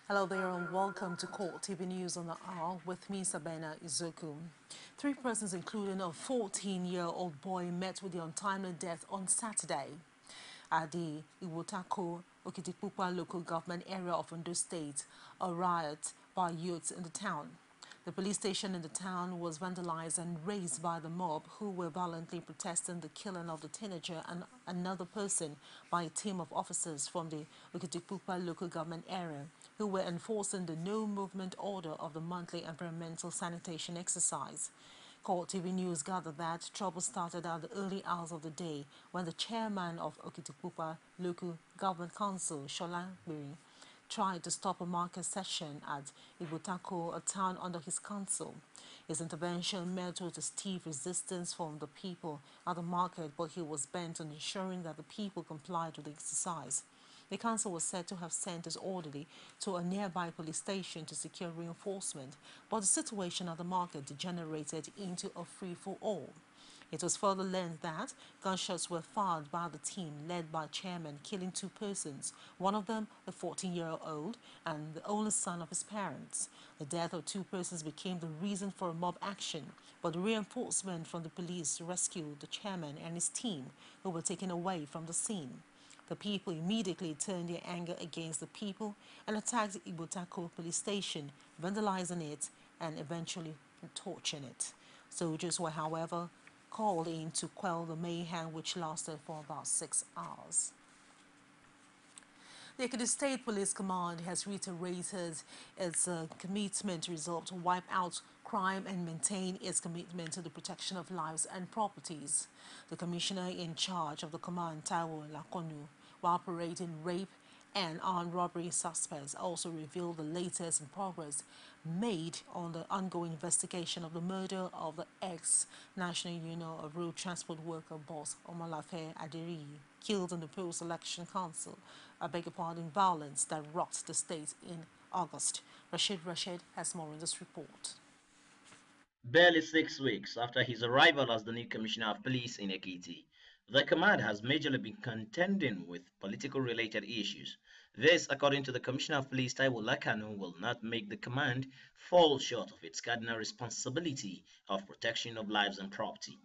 Hello there and welcome to CoreTV News on the Hour with me, Sabena Izoku. Three persons, including a 14-year-old boy, met with the untimely death on Saturday at the Iwotako Okitipupa local government area of Ondo State, a riot by youths in the town. The police station in the town was vandalized and razed by the mob who were violently protesting the killing of the teenager and another person by a team of officers from the Okitipupa local government area who were enforcing the no movement order of the monthly environmental sanitation exercise. CoreTV News gathered that trouble started at the early hours of the day when the chairman of Okitipupa Local Government Council, Shola Biri, tried to stop a market session at Ibutako, a town under his council. His intervention met with a stiff resistance from the people at the market, but he was bent on ensuring that the people complied with the exercise. The council was said to have sent his orderly to a nearby police station to secure reinforcement, but the situation at the market degenerated into a free-for-all. It was further learned that gunshots were fired by the team led by chairman, killing two persons, one of them a 14-year-old and the only son of his parents. The death of two persons became the reason for a mob action, but reinforcement from the police rescued the chairman and his team, who were taken away from the scene. The people immediately turned their anger against the people and attacked the Ibotako police station, vandalizing it and eventually torching it. Soldiers were, however, called in to quell the mayhem, which lasted for about 6 hours. The Ekiti State Police Command has reiterated its commitment to resolve to wipe out crime and maintain its commitment to the protection of lives and properties. The commissioner in charge of the command, Taiwo Lakonu, while operating rape and armed robbery suspects, also revealed the latest in progress made on the ongoing investigation of the murder of the ex-National Union of Road Transport Worker boss Omolafe Aderi, killed in the post-election council, violence that rocked the state in August. Rashid has more in this report. Barely 6 weeks after his arrival as the new Commissioner of Police in Ekiti, the command has majorly been contending with political-related issues. This, according to the Commissioner of Police Taiwo Lakanu, will not make the command fall short of its cardinal responsibility of protection of lives and property.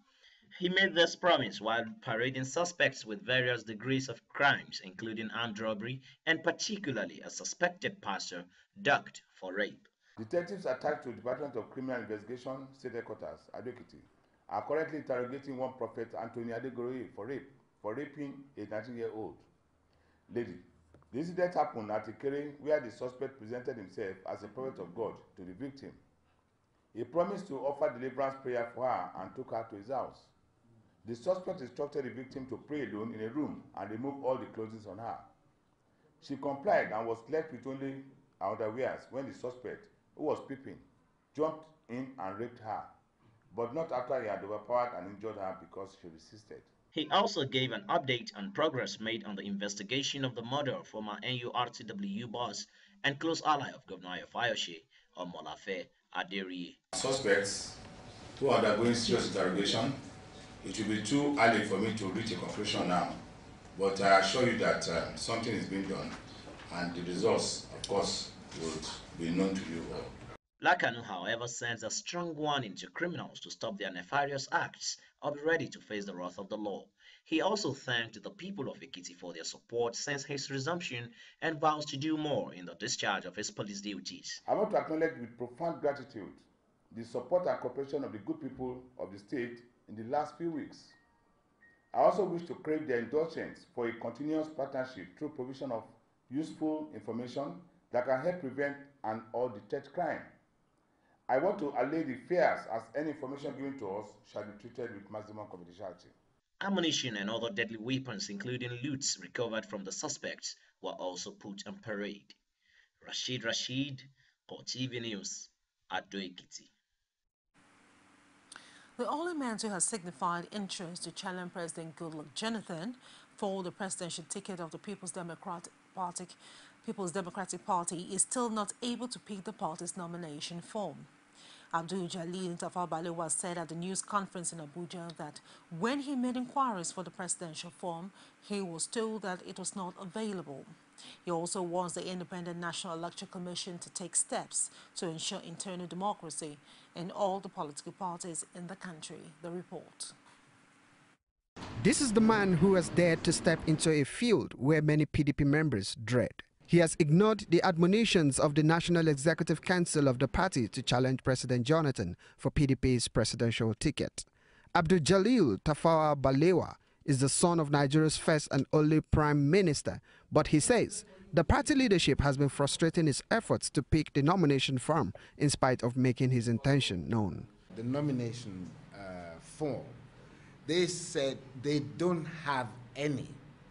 He made this promise while parading suspects with various degrees of crimes, including armed robbery and particularly a suspected pastor docked for rape. Detectives attached to the Department of Criminal Investigation, State Headquarters, Adokiti, are currently interrogating one prophet, Anthony Adegoroye, for raping a 19-year-old lady. The incident happened at Ikere, where the suspect presented himself as a prophet of God to the victim. He promised to offer deliverance prayer for her and took her to his house. The suspect instructed the victim to pray alone in a room and remove all the clothing on her. She complied and was left with only her underwears when the suspect, who was peeping, jumped in and raped her, but not after he had overpowered and injured her because she resisted. He also gave an update on progress made on the investigation of the murder of former NURTW boss and close ally of Governor Ayofayoshe, Omolafe Aderi. Suspects who are undergoing serious interrogation. It will be too early for me to reach a conclusion now, but I assure you that something is being done, and the results, of course, would be known to you all. Lakanu, however, sends a strong warning to criminals to stop their nefarious acts or be ready to face the wrath of the law. He also thanked the people of Ekiti for their support since his resumption and vows to do more in the discharge of his police duties. I want to acknowledge with profound gratitude the support and cooperation of the good people of the state in the last few weeks. I also wish to crave their indulgence for a continuous partnership through provision of useful information that can help prevent and or detect crime. I want to allay the fears as any information given to us shall be treated with maximum confidentiality. Ammunition and other deadly weapons, including loots recovered from the suspects, were also put on parade. Rashid, CoreTV News, Ado Ekiti. The only man who has signified interest to challenge President Goodluck Jonathan for the presidential ticket of the People's Democratic Party is still not able to pick the party's nomination form. Abdul Jalil Tafawa Balewa said at the news conference in Abuja that when he made inquiries for the presidential form, he was told that it was not available. He also wants the Independent National Electoral Commission to take steps to ensure internal democracy in all the political parties in the country. The report. This is the man who has dared to step into a field where many PDP members dread. He has ignored the admonitions of the National Executive Council of the party to challenge President Jonathan for PDP's presidential ticket. Abdul Jalil Tafawa Balewa is the son of Nigeria's first and only prime minister, but he says the party leadership has been frustrating his efforts to pick the nomination firm in spite of making his intention known. The nomination form, they said they don't have any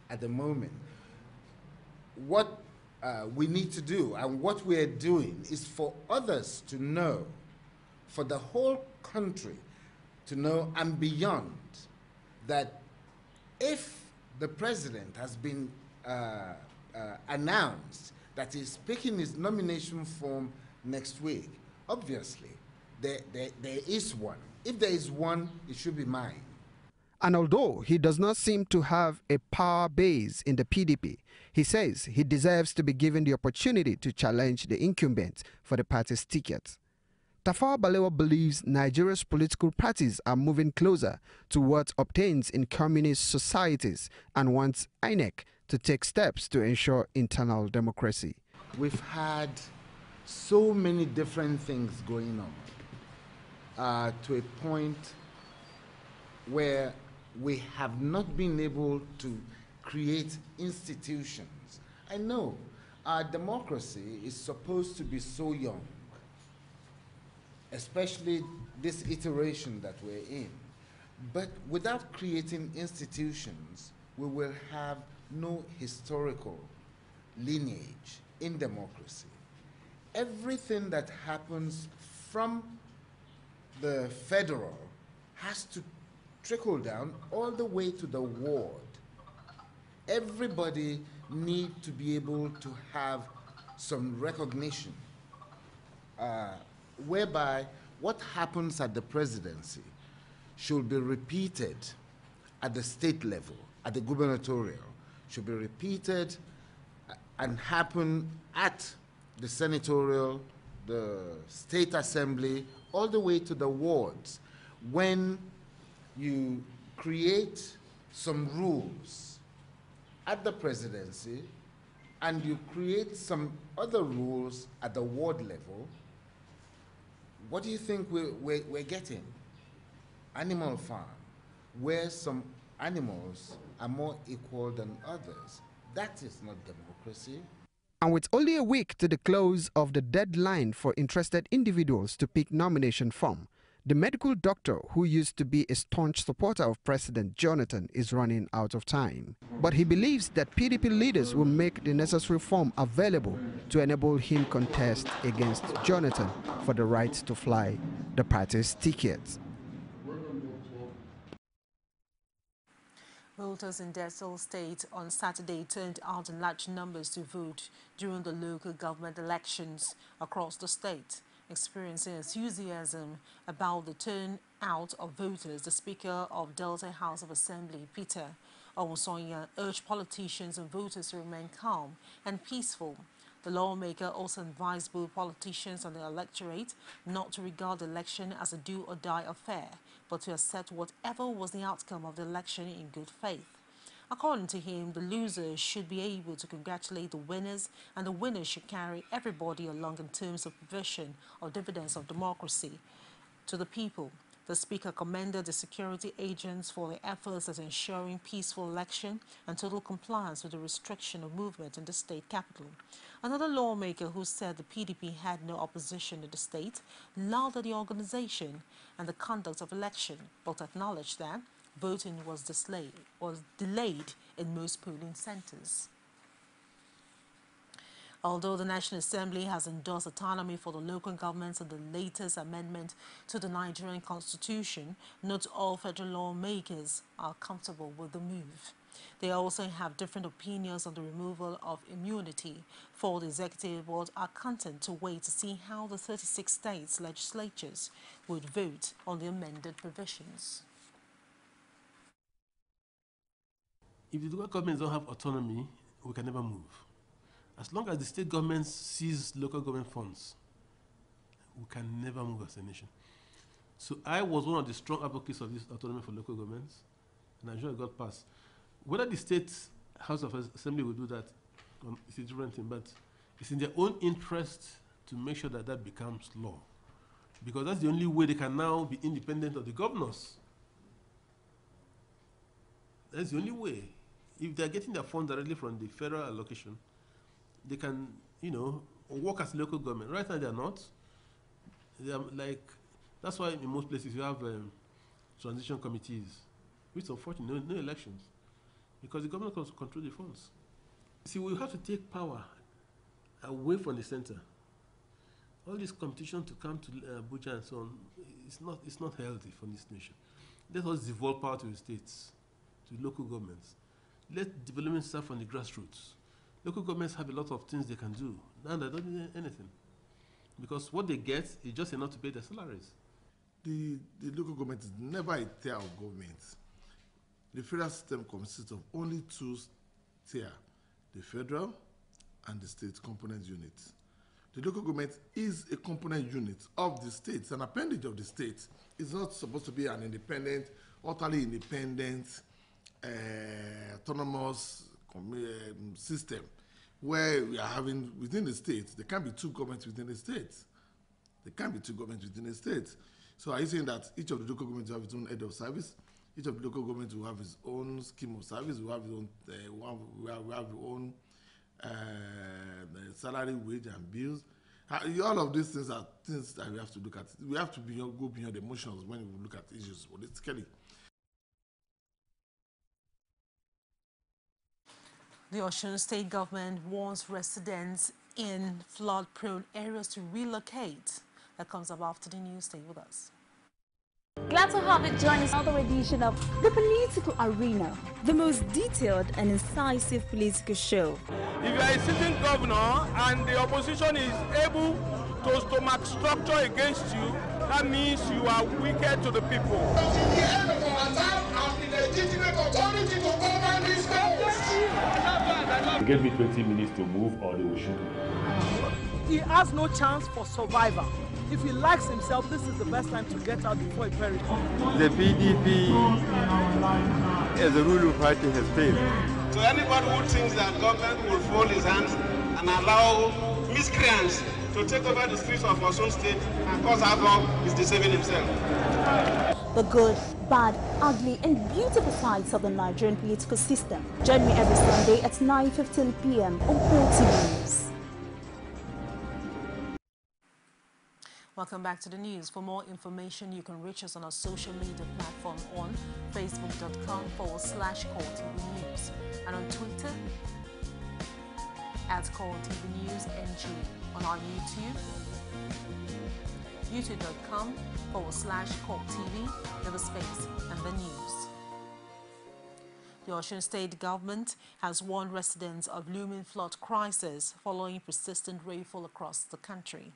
at the moment. What we need to do and what we are doing is for others to know, for the whole country to know and beyond, that if the president has been announced that he's picking his nomination form next week, obviously there is one. If there is one, it should be mine. And although he does not seem to have a power base in the PDP, he says he deserves to be given the opportunity to challenge the incumbent for the party's ticket. Tafawa Balewa believes Nigeria's political parties are moving closer to what obtains in communist societies and wants INEC to take steps to ensure internal democracy. We've had so many different things going on to a point where we have not been able to create institutions. I know our democracy is supposed to be so young, especially this iteration that we're in. But without creating institutions, we will have no historical lineage in democracy. Everything that happens from the federal has to trickle down all the way to the ward. Everybody needs to be able to have some recognition whereby what happens at the presidency should be repeated at the state level, at the gubernatorial, should be repeated and happen at the senatorial, the state assembly, all the way to the wards. When you create some rules at the presidency and you create some other rules at the ward level, what do you think we're getting? Animal farm, where some animals are more equal than others. That is not democracy. And with only a week to the close of the deadline for interested individuals to pick nomination form, the medical doctor who used to be a staunch supporter of President Jonathan is running out of time. But he believes that PDP leaders will make the necessary form available to enable him contest against Jonathan for the right to fly the party's ticket. Voters in Delta State on Saturday turned out in large numbers to vote during the local government elections across the state. Experiencing enthusiasm about the turnout of voters, the Speaker of Delta House of Assembly, Peter Owosonya, urged politicians and voters to remain calm and peaceful. The lawmaker also advised both politicians and the electorate not to regard the election as a do-or-die affair, but to accept whatever was the outcome of the election in good faith. According to him, the losers should be able to congratulate the winners, and the winners should carry everybody along in terms of provision of dividends of democracy to the people. The Speaker commended the security agents for their efforts at ensuring peaceful election and total compliance with the restriction of movement in the state capital. Another lawmaker who said the PDP had no opposition in the state lauded the organization and the conduct of election, but acknowledged that voting was delayed in most polling centers. Although the National Assembly has endorsed autonomy for the local governments in the latest amendment to the Nigerian Constitution, not all federal lawmakers are comfortable with the move. They also have different opinions on the removal of immunity for the executive, but are content to wait to see how the 36 states' legislatures would vote on the amended provisions. If the local governments don't have autonomy, we can never move. As long as the state government sees local government funds, we can never move as a nation. So I was one of the strong advocates of this autonomy for local governments, and I'm sure it got passed. Whether the state House of Assembly will do that, it's a different thing, but it's in their own interest to make sure that that becomes law. Because that's the only way they can now be independent of the governors. That's the only way. If they're getting their funds directly from the federal allocation, they can, work as local government. Right now they're not. They are like, that's why in most places you have transition committees, which is unfortunate, no elections, because the government control the funds. See, we have to take power away from the center. All this competition to come to Abuja and so on, it's not healthy for this nation. Let us devolve power to the states, to local governments. Let development start from the grassroots. Local governments have a lot of things they can do, and they don't need anything. Because what they get is just enough to pay their salaries. The local government is never a tier of government. The federal system consists of only two tiers, the federal and the state component units. The local government is a component unit of the state, it's an appendage of the state. It's not supposed to be an independent, utterly independent, autonomous system where we are having within the state. There can't be two governments within the state. There can't be two governments within the state. So are you saying that each of the local governments will have its own head of service? Each of the local governments will have its own scheme of service, will have its own, we have its own salary, wage, and bills. All of these things are things that we have to look at. We have to go beyond the emotions when we look at issues politically. The Osun State government wants residents in flood-prone areas to relocate. That comes up after the news. Stay with us. Glad to have you join us for another edition of The Political Arena, the most detailed and incisive political show. If you are a sitting governor and the opposition is able to stomach structure against you, that means you are wicked to the people. Until the end of our time, I'm the legitimate authority to govern this country. Give me 20 minutes to move or they will shoot me. He has no chance for survival. If he likes himself, this is the best time to get out before he perishes. The PDP as a ruling party has failed. So anybody who thinks that government will fold his hands and allow miscreants to take over the streets of Osun State and cause havoc is deceiving himself. The good, bad, ugly, and beautiful sides of the Nigerian political system. Join me every Sunday at 9:15 p.m. on CoreTV News. Welcome back to the news. For more information, you can reach us on our social media platform on facebook.com/CoreTV News and on Twitter at CoreTV News NG, on our YouTube, youtube.com/CoreTV, with a space and the news. The Osun State government has warned residents of looming flood crisis following persistent rainfall across the country.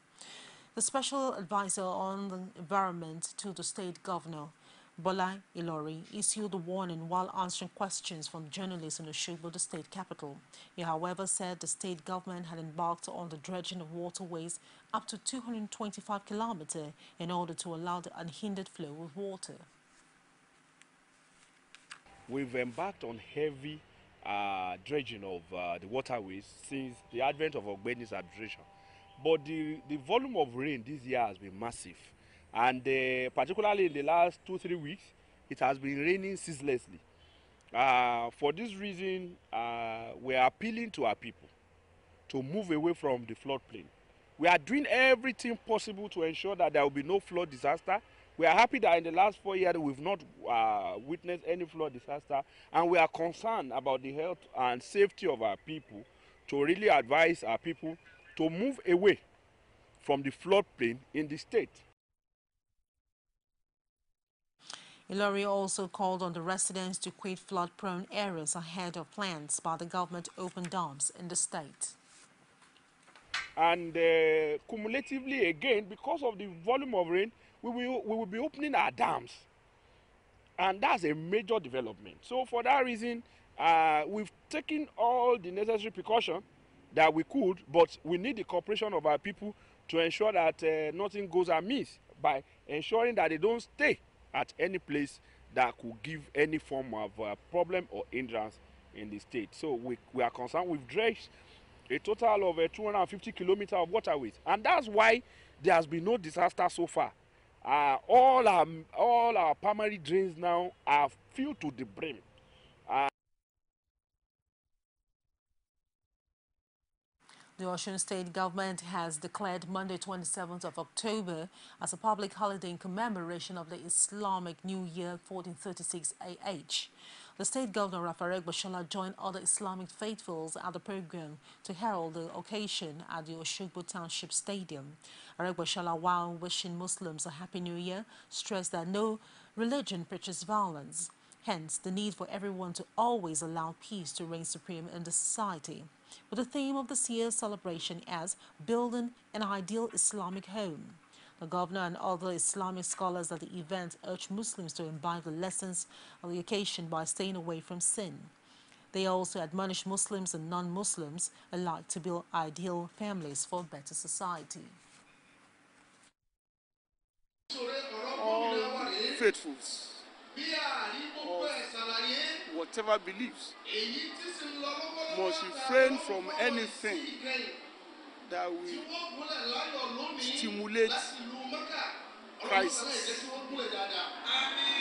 The special advisor on the environment to the state governor, Bola Ilori, issued a warning while answering questions from journalists in Osogbo, the state capital. He, however, said the state government had embarked on the dredging of waterways up to 225 kilometers in order to allow the unhindered flow of water. We've embarked on heavy dredging of the waterways since the advent of Ogbeni's administration. But the volume of rain this year has been massive. And particularly in the last 2-3 weeks, it has been raining ceaselessly. For this reason, we are appealing to our people to move away from the floodplain. We are doing everything possible to ensure that there will be no flood disaster. We are happy that in the last 4 years, we've not witnessed any flood disaster. And we are concerned about the health and safety of our people, to really advise our people to move away from the floodplain in the state. Ilori also called on the residents to quit flood-prone areas ahead of plans by the government to open dams in the state. And cumulatively again, because of the volume of rain, we will be opening our dams. And that's a major development. So for that reason, we've taken all the necessary precautions that we could, but we need the cooperation of our people to ensure that nothing goes amiss by ensuring that they don't stay at any place that could give any form of problem or hindrance in the state. So we are concerned. We've dredged a total of 250 kilometers of waterways, and that's why there has been no disaster so far. All our primary drains now are filled to the brim. The Osun State government has declared Monday 27th of October as a public holiday in commemoration of the Islamic New Year 1436 AH. The state governor, Rafareg Bashala, joined other Islamic faithfuls at the program to herald the occasion at the Oshogbo Township Stadium. Areg Bashala, while wishing Muslims a Happy New Year, stressed that no religion preaches violence. Hence, the need for everyone to always allow peace to reign supreme in the society. With the theme of this year's celebration as Building an Ideal Islamic Home. The governor and other Islamic scholars at the event urged Muslims to imbibe the lessons of the occasion by staying away from sin. They also admonished Muslims and non-Muslims alike to build ideal families for a better society. All faithfuls of whatever beliefs must refrain from anything that will stimulate crisis,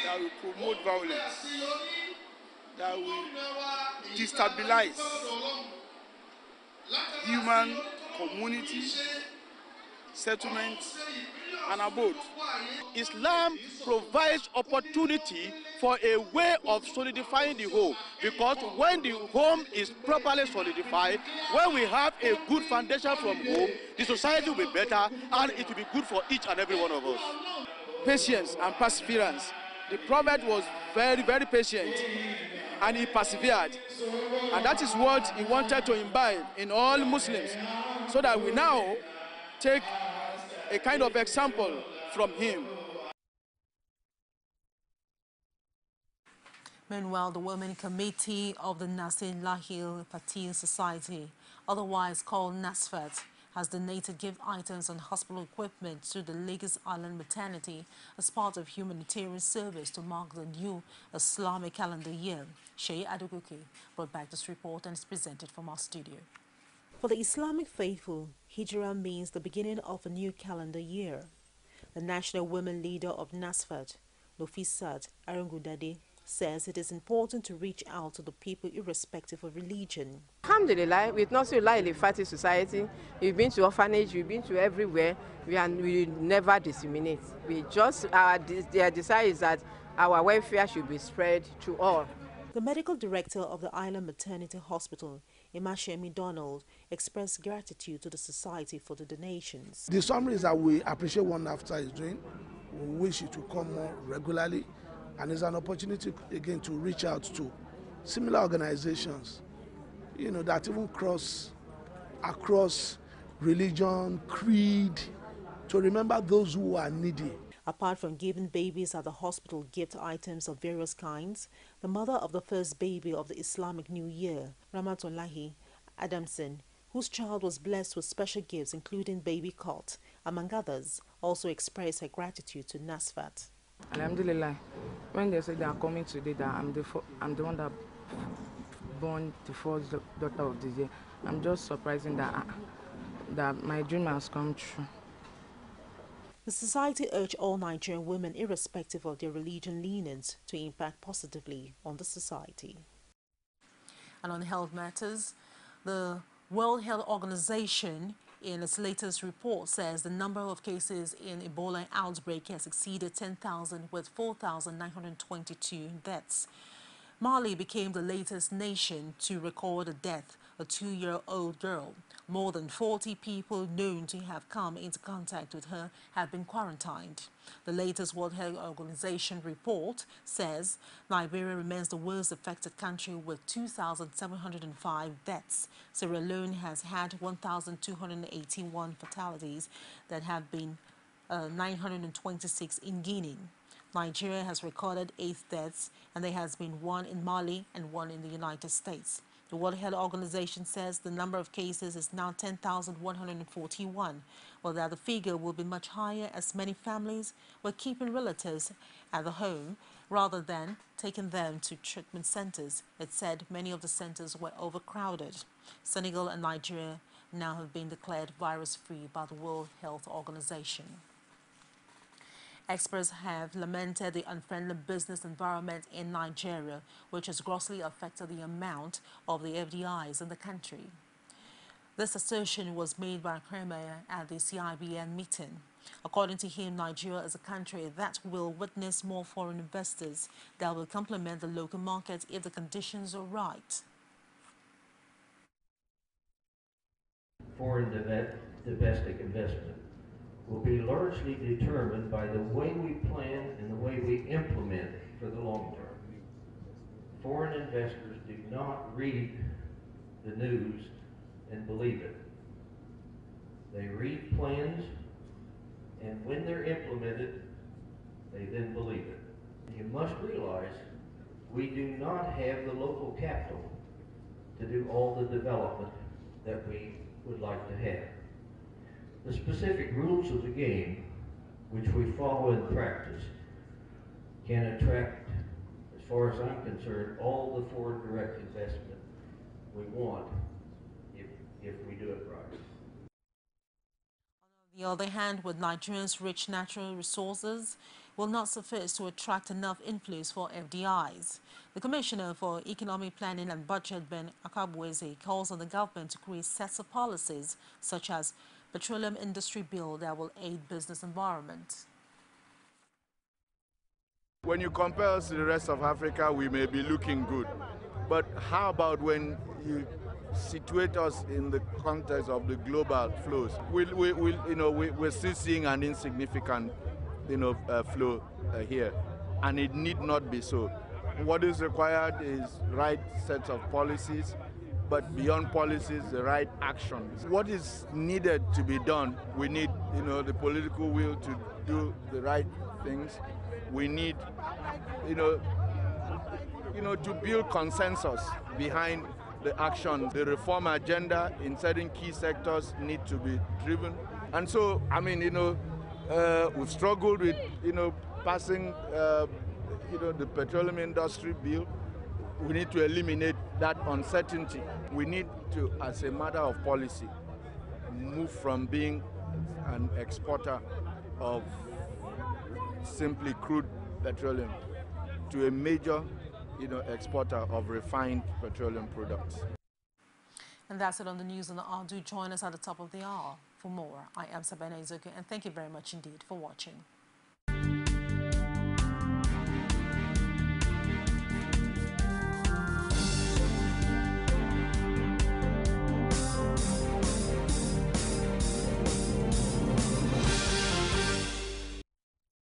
that will promote violence, that will destabilize human community, settlements, and abode. Islam provides opportunity for a way of solidifying the home, because when the home is properly solidified, when we have a good foundation from home, the society will be better and it will be good for each and every one of us. Patience and perseverance. The Prophet was very, very patient and he persevered. And that is what he wanted to imbibe in all Muslims, so that we now take a kind of example from him. Meanwhile, the Women Committee of the Nasir Lahil Patil Society, otherwise called NASFAT, has donated gift items and hospital equipment to the Lagos Island maternity as part of humanitarian service to mark the new Islamic calendar year. Shei Aduguki brought back this report and is presented from our studio. For the Islamic faithful, Hijrah means the beginning of a new calendar year. The national women leader of NASFAT, Nofisat Arungudade, says it is important to reach out to the people irrespective of religion. Alhamdulillah, with Nasrullah Al-Fatih Society, we've been to orphanage, we've been to everywhere, we never discriminate. We just, their desire is that our welfare should be spread to all. The medical director of the Island Maternity Hospital, Imashemi Donald, expressed gratitude to the society for the donations. The summary is that we appreciate what NAFTA is doing. We wish it to come more regularly, and it's an opportunity again to reach out to similar organizations, you know, that even cross across religion, creed, to remember those who are needy. Apart from giving babies at the hospital gift items of various kinds, the mother of the first baby of the Islamic New Year, Ramatollahi Adamson, whose child was blessed with special gifts including baby cot, among others, also expressed her gratitude to NASFAT. Alhamdulillah, when they say they are coming today, that I'm the one that born the first daughter of this year, I'm just surprising that my dream has come true. The society urged all Nigerian women, irrespective of their religion leanings, to impact positively on the society. And on health matters, the World Health Organization, in its latest report, says the number of cases in Ebola outbreak has exceeded 10,000 with 4,922 deaths. Mali became the latest nation to record a death, a 2-year-old girl. More than 40 people known to have come into contact with her have been quarantined. The latest World Health Organization report says Liberia remains the worst affected country with 2,705 deaths. Sierra Leone has had 1,281 fatalities that have been 926 in Guinea. Nigeria has recorded 8 deaths, and there has been 1 in Mali and 1 in the United States. The World Health Organization says the number of cases is now 10,141, while the other figure will be much higher as many families were keeping relatives at the home rather than taking them to treatment centers. It said many of the centers were overcrowded. Senegal and Nigeria now have been declared virus-free by the World Health Organization. Experts have lamented the unfriendly business environment in Nigeria, which has grossly affected the amount of the FDIs in the country. This assertion was made by Premier at the CIBN meeting. According to him, Nigeria is a country that will witness more foreign investors that will complement the local market if the conditions are right. Foreign domestic investment will be largely determined by the way we plan and the way we implement for the long term. Foreign investors do not read the news and believe it. They read plans, and when they're implemented, they then believe it. You must realize we do not have the local capital to do all the development that we would like to have. The specific rules of the game, which we follow in practice, can attract, as far as I'm concerned, all the foreign direct investment we want if we do it right. On the other hand, with Nigeria's rich natural resources, will not suffice to attract enough inflows for FDIs. The Commissioner for Economic Planning and Budget, Ben Akabweze, calls on the government to create sets of policies such as Petroleum Industry Bill that will aid business environment. When you compare us to the rest of Africa, we may be looking good. But how about when you situate us in the context of the global flows? We're still seeing an insignificant flow here, and it need not be so. What is required is right sets of policies, but beyond policies, the right actions. What is needed to be done? We need, the political will to do the right things. We need, to build consensus behind the action. The reform agenda in certain key sectors need to be driven. And so, we've struggled with, passing, the petroleum industry bill. We need to eliminate that uncertainty. We need to, as a matter of policy, move from being an exporter of simply crude petroleum to a major, exporter of refined petroleum products. And that's it on the news on the hour. Do join us at the top of the hour for more. I am Sabena Izoku, and thank you very much indeed for watching.